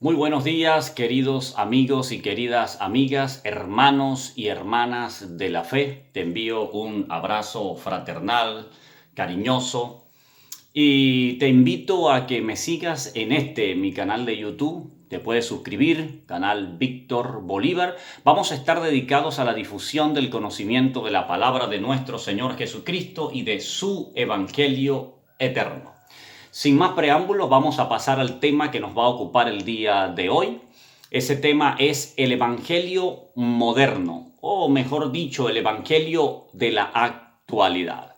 Muy buenos días, queridos amigos y queridas amigas, hermanos y hermanas de la fe. Te envío un abrazo fraternal, cariñoso, y te invito a que me sigas en mi canal de YouTube. Te puedes suscribir, canal Víctor Bolívar. Vamos a estar dedicados a la difusión del conocimiento de la palabra de nuestro Señor Jesucristo y de su Evangelio eterno. Sin más preámbulos, vamos a pasar al tema que nos va a ocupar el día de hoy. Ese tema es el Evangelio moderno, o mejor dicho, el Evangelio de la actualidad.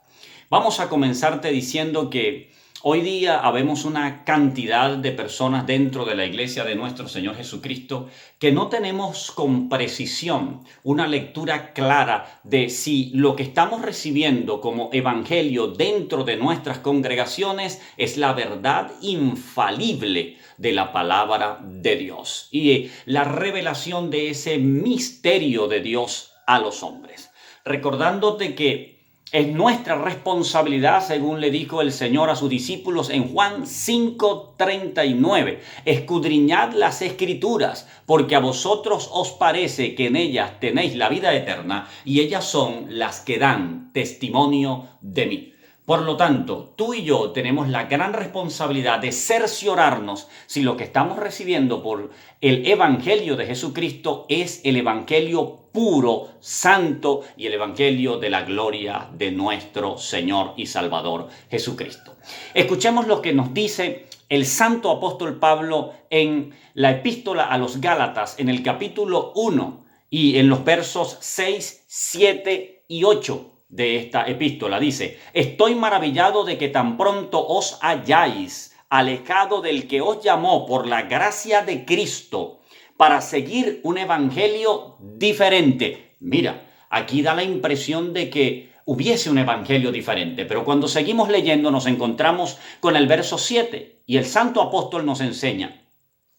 Vamos a comenzarte diciendo que hoy día habemos una cantidad de personas dentro de la iglesia de nuestro Señor Jesucristo que no tenemos con precisión una lectura clara de si lo que estamos recibiendo como evangelio dentro de nuestras congregaciones es la verdad infalible de la palabra de Dios y la revelación de ese misterio de Dios a los hombres. Recordándote que es nuestra responsabilidad, según le dijo el Señor a sus discípulos en Juan 5:39. Escudriñad las Escrituras, porque a vosotros os parece que en ellas tenéis la vida eterna, y ellas son las que dan testimonio de mí. Por lo tanto, tú y yo tenemos la gran responsabilidad de cerciorarnos si lo que estamos recibiendo por el Evangelio de Jesucristo es el Evangelio puro, santo y el Evangelio de la gloria de nuestro Señor y Salvador Jesucristo. Escuchemos lo que nos dice el santo apóstol Pablo en la epístola a los Gálatas, en el capítulo 1 y en los versos 6, 7 y 8. De esta epístola dice: estoy maravillado de que tan pronto os hayáis alejado del que os llamó por la gracia de Cristo para seguir un evangelio diferente. Mira, aquí da la impresión de que hubiese un evangelio diferente, pero cuando seguimos leyendo nos encontramos con el verso 7 y el santo apóstol nos enseña: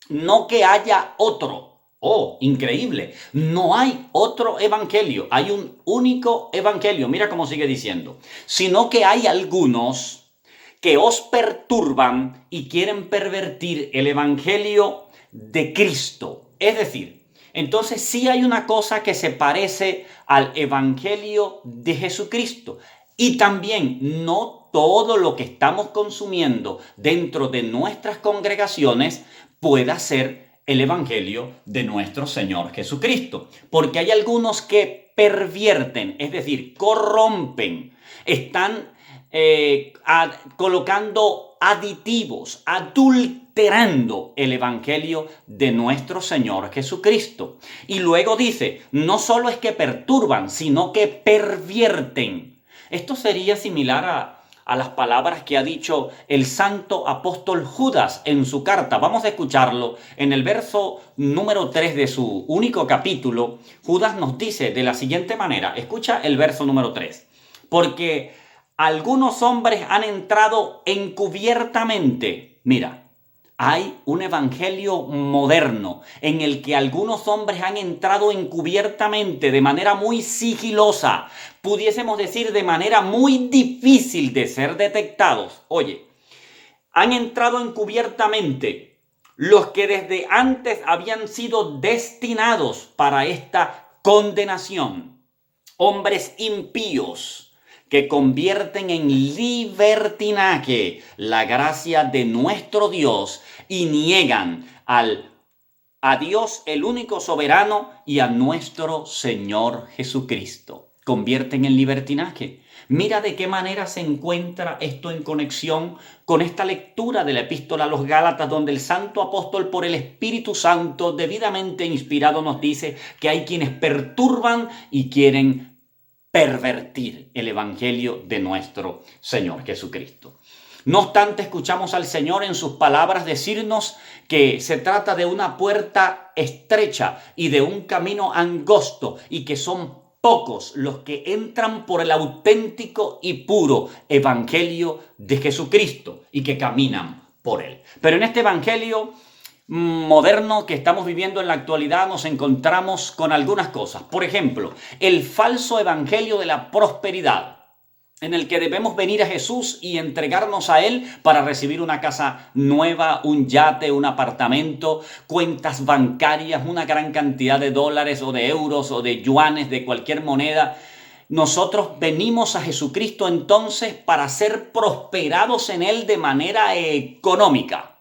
no que haya otro. Oh, increíble. No hay otro evangelio. Hay un único evangelio. Mira cómo sigue diciendo. Sino que hay algunos que os perturban y quieren pervertir el evangelio de Cristo. Es decir, entonces sí hay una cosa que se parece al evangelio de Jesucristo. Y también no todo lo que estamos consumiendo dentro de nuestras congregaciones pueda ser el evangelio de nuestro Señor Jesucristo. Porque hay algunos que pervierten, es decir, corrompen, están colocando aditivos, adulterando el evangelio de nuestro Señor Jesucristo. Y luego dice, no solo es que perturban, sino que pervierten. Esto sería similar a las palabras que ha dicho el santo apóstol Judas en su carta. Vamos a escucharlo. En el verso número 3 de su único capítulo, Judas nos dice de la siguiente manera. Escucha el verso número 3. Porque algunos hombres han entrado encubiertamente. Mira, hay un evangelio moderno en el que algunos hombres han entrado encubiertamente, de manera muy sigilosa, pudiésemos decir de manera muy difícil de ser detectados. Oye, han entrado encubiertamente los que desde antes habían sido destinados para esta condenación. Hombres impíos que convierten en libertinaje la gracia de nuestro Dios y niegan a Dios, el único soberano, y a nuestro Señor Jesucristo. Convierten en libertinaje. Mira de qué manera se encuentra esto en conexión con esta lectura de la epístola a los Gálatas, donde el santo apóstol, por el Espíritu Santo debidamente inspirado, nos dice que hay quienes perturban y quieren pervertir el evangelio de nuestro Señor Jesucristo. No obstante, escuchamos al Señor en sus palabras decirnos que se trata de una puerta estrecha y de un camino angosto, y que son pocos los que entran por el auténtico y puro evangelio de Jesucristo y que caminan por él. Pero en este evangelio moderno que estamos viviendo en la actualidad nos encontramos con algunas cosas. Por ejemplo, el falso evangelio de la prosperidad. en el que debemos venir a Jesús y entregarnos a Él para recibir una casa nueva, un yate, un apartamento, cuentas bancarias, una gran cantidad de dólares o de euros o de yuanes, de cualquier moneda. Nosotros venimos a Jesucristo entonces para ser prosperados en Él de manera económica.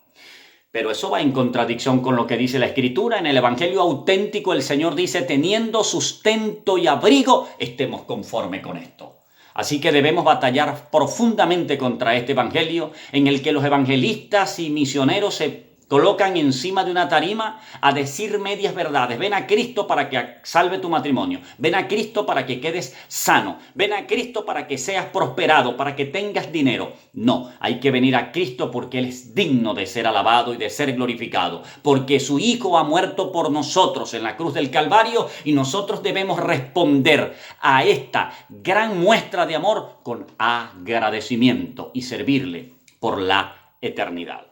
Pero eso va en contradicción con lo que dice la Escritura. En el Evangelio auténtico el Señor dice, teniendo sustento y abrigo, estemos conforme con esto. Así que debemos batallar profundamente contra este evangelio en el que los evangelistas y misioneros se colocan encima de una tarima a decir medias verdades. Ven a Cristo para que salve tu matrimonio. Ven a Cristo para que quedes sano. Ven a Cristo para que seas prosperado, para que tengas dinero. No, hay que venir a Cristo porque Él es digno de ser alabado y de ser glorificado. Porque su Hijo ha muerto por nosotros en la cruz del Calvario y nosotros debemos responder a esta gran muestra de amor con agradecimiento y servirle por la eternidad.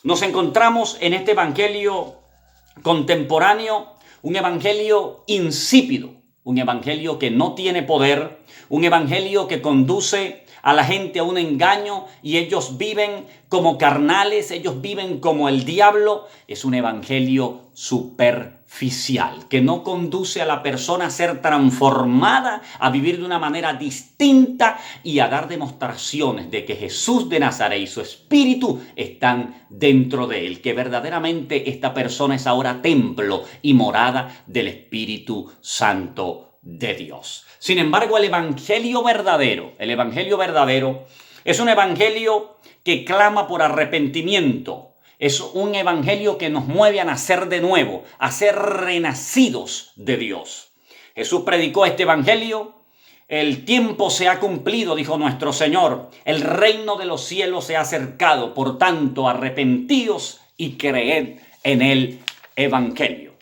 Nos encontramos en este evangelio contemporáneo, un evangelio insípido, un evangelio que no tiene poder, un evangelio que conduce a la gente a un engaño y ellos viven como carnales, ellos viven como el diablo. Es un evangelio superficial que no conduce a la persona a ser transformada, a vivir de una manera distinta y a dar demostraciones de que Jesús de Nazaret y su Espíritu están dentro de él, que verdaderamente esta persona es ahora templo y morada del Espíritu Santo de Dios. Sin embargo, el evangelio verdadero es un evangelio que clama por arrepentimiento. Es un evangelio que nos mueve a nacer de nuevo, a ser renacidos de Dios. Jesús predicó este evangelio. El tiempo se ha cumplido, dijo nuestro Señor. El reino de los cielos se ha acercado. Por tanto, arrepentíos y creed en el evangelio.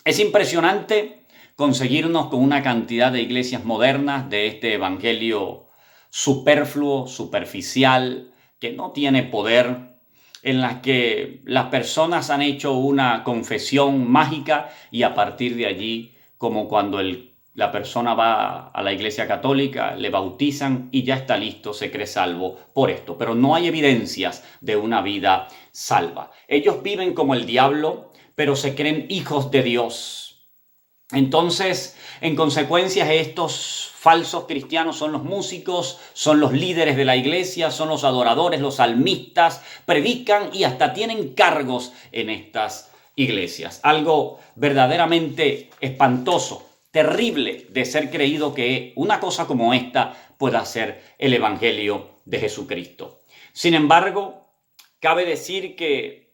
Es impresionante conseguirnos con una cantidad de iglesias modernas de este evangelio superfluo, superficial, que no tiene poder, en las que las personas han hecho una confesión mágica y a partir de allí, como cuando la persona va a la iglesia católica, le bautizan y ya está listo, se cree salvo por esto. Pero no hay evidencias de una vida salva. Ellos viven como el diablo, pero se creen hijos de Dios. Entonces, en consecuencia, estos falsos cristianos son los músicos, son los líderes de la iglesia, son los adoradores, los salmistas, predican y hasta tienen cargos en estas iglesias. Algo verdaderamente espantoso, terrible de ser creído que una cosa como esta pueda ser el evangelio de Jesucristo. Sin embargo, cabe decir que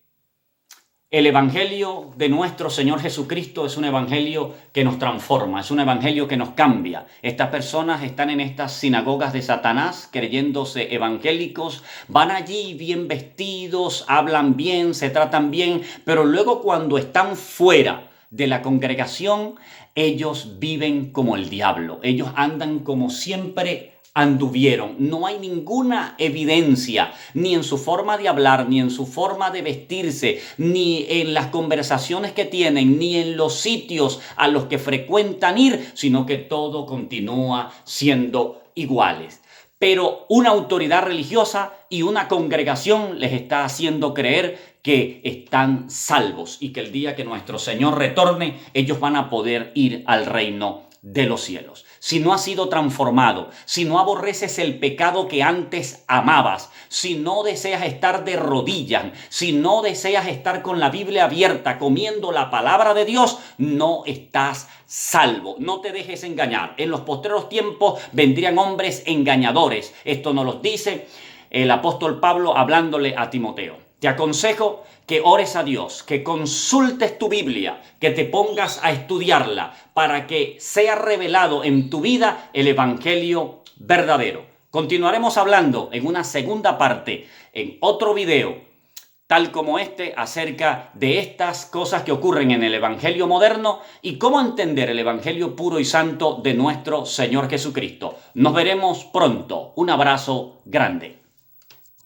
el evangelio de nuestro Señor Jesucristo es un evangelio que nos transforma, es un evangelio que nos cambia. Estas personas están en estas sinagogas de Satanás creyéndose evangélicos, van allí bien vestidos, hablan bien, se tratan bien, pero luego cuando están fuera de la congregación, ellos viven como el diablo, ellos andan como siempre anduvieron. No hay ninguna evidencia, ni en su forma de hablar, ni en su forma de vestirse, ni en las conversaciones que tienen, ni en los sitios a los que frecuentan ir, sino que todo continúa siendo iguales. Pero una autoridad religiosa y una congregación les está haciendo creer que están salvos y que el día que nuestro Señor retorne, ellos van a poder ir al reino de los cielos. Si no has sido transformado, si no aborreces el pecado que antes amabas, si no deseas estar de rodillas, si no deseas estar con la Biblia abierta comiendo la palabra de Dios, no estás salvo. No te dejes engañar. En los postreros tiempos vendrían hombres engañadores. Esto nos lo dice el apóstol Pablo hablándole a Timoteo. Te aconsejo que ores a Dios, que consultes tu Biblia, que te pongas a estudiarla para que sea revelado en tu vida el evangelio verdadero. Continuaremos hablando en una segunda parte, en otro video, tal como este, acerca de estas cosas que ocurren en el evangelio moderno y cómo entender el evangelio puro y santo de nuestro Señor Jesucristo. Nos veremos pronto. Un abrazo grande.